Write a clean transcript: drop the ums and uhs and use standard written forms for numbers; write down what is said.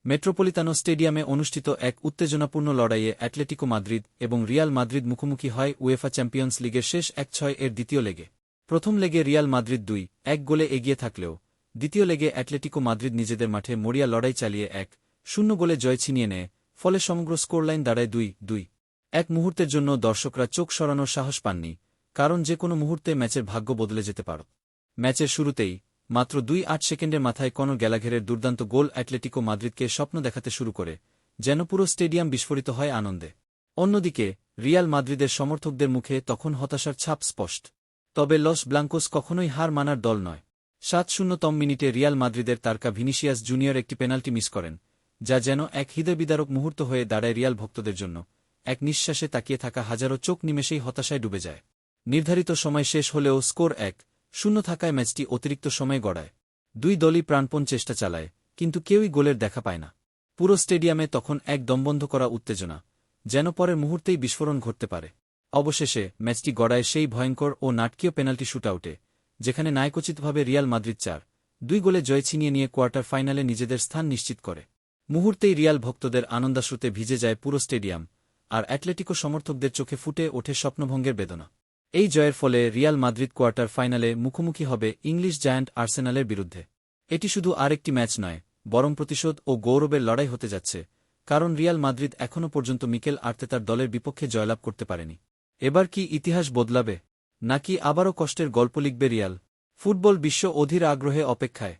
মেট্রোপলিতানো স্টেডিয়ামে অনুষ্ঠিত এক উত্তেজনাপূর্ণ লড়াইয়ে অ্যাটলেটিকো মাদ্রিদ এবং রিয়াল মাদ্রিদ মুখোমুখি হয় উয়েফা চ্যাম্পিয়ন্স লিগের শেষ ১-৬ দ্বিতীয় লেগে। প্রথম লেগে রিয়াল মাদ্রিদ ২-১ গোলে এগিয়ে থাকলেও দ্বিতীয় লেগে অ্যাটলেটিকো মাদ্রিদ নিজেদের মাঠে মরিয়া লড়াই চালিয়ে ১-০ গোলে জয় ছিনিয়ে নেয়, ফলে সমগ্র স্কোরলাইন দাঁড়ায় ২-২। এক মুহূর্তের জন্য দর্শকরা চোখ সরানোর সাহস পাননি, কারণ যে কোনো মুহূর্তে ম্যাচের ভাগ্য বদলে যেতে পারত। ম্যাচের শুরুতেই মাত্র ২.৮ সেকেন্ডের মাথায় কনর গ্যালাঘেরের দুর্দান্ত গোল অ্যাটলেটিকো মাদ্রিদকে স্বপ্ন দেখাতে শুরু করে, যেন পুরো স্টেডিয়াম বিস্ফোরিত হয় আনন্দে। অন্যদিকে রিয়াল মাদ্রিদের সমর্থকদের মুখে তখন হতাশার ছাপ স্পষ্ট। তবে লস ব্লাঙ্কোস কখনোই হার মানার দল নয়। ৭-০তম মিনিটে রিয়াল মাদ্রিদের তারকা ভিনিসিয়াস জুনিয়র একটি পেনাল্টি মিস করেন, যা যেন এক হৃদয়বিদারক মুহূর্ত হয়ে দাঁড়ায় রিয়াল ভক্তদের জন্য। এক নিঃশ্বাসে তাকিয়ে থাকা হাজারো চোখ নিমেষেই হতাশায় ডুবে যায়। নির্ধারিত সময় শেষ হলেও স্কোর ১-০ থাকায় ম্যাচটি অতিরিক্ত সময়ে গড়ায়। দুই দলই প্রাণপণ চেষ্টা চালায়, কিন্তু কেউই গোলের দেখা পায় না। পুরো স্টেডিয়ামে তখন এক দমবন্ধ করা উত্তেজনা, যেন পরের মুহূর্তেই বিস্ফোরণ ঘটতে পারে। অবশেষে ম্যাচটি গড়ায় সেই ভয়ঙ্কর ও নাটকীয় পেনাল্টি শুটআউটে, যেখানে ন্যায়কোচিতভাবে রিয়াল মাদ্রিদ ৪-২ গোলে জয় ছিনিয়ে নিয়ে কোয়ার্টার ফাইনালে নিজেদের স্থান নিশ্চিত করে। মুহূর্তেই রিয়াল ভক্তদের আনন্দাশ্রুতে ভিজে যায় পুরো স্টেডিয়াম, আর অ্যাটলেটিকো সমর্থকদের চোখে ফুটে ওঠে স্বপ্নভঙ্গের বেদনা। এই জয়ের ফলে রিয়াল মাদ্রিদ কোয়ার্টার ফাইনালে মুখোমুখি হবে ইংলিশ জায়ান্ট আর্সেনালের বিরুদ্ধে। এটি শুধু আরেকটি ম্যাচ নয়, বরং প্রতিশোধ ও গৌরবের লড়াই হতে যাচ্ছে, কারণ রিয়াল মাদ্রিদ এখনও পর্যন্ত মিকেল আর্তেতার দলের বিপক্ষে জয়লাভ করতে পারেনি। এবার কি ইতিহাস বদলাবে, নাকি আবারও কষ্টের গল্প লিখবে রিয়াল? ফুটবল বিশ্ব অধীর আগ্রহে অপেক্ষায়।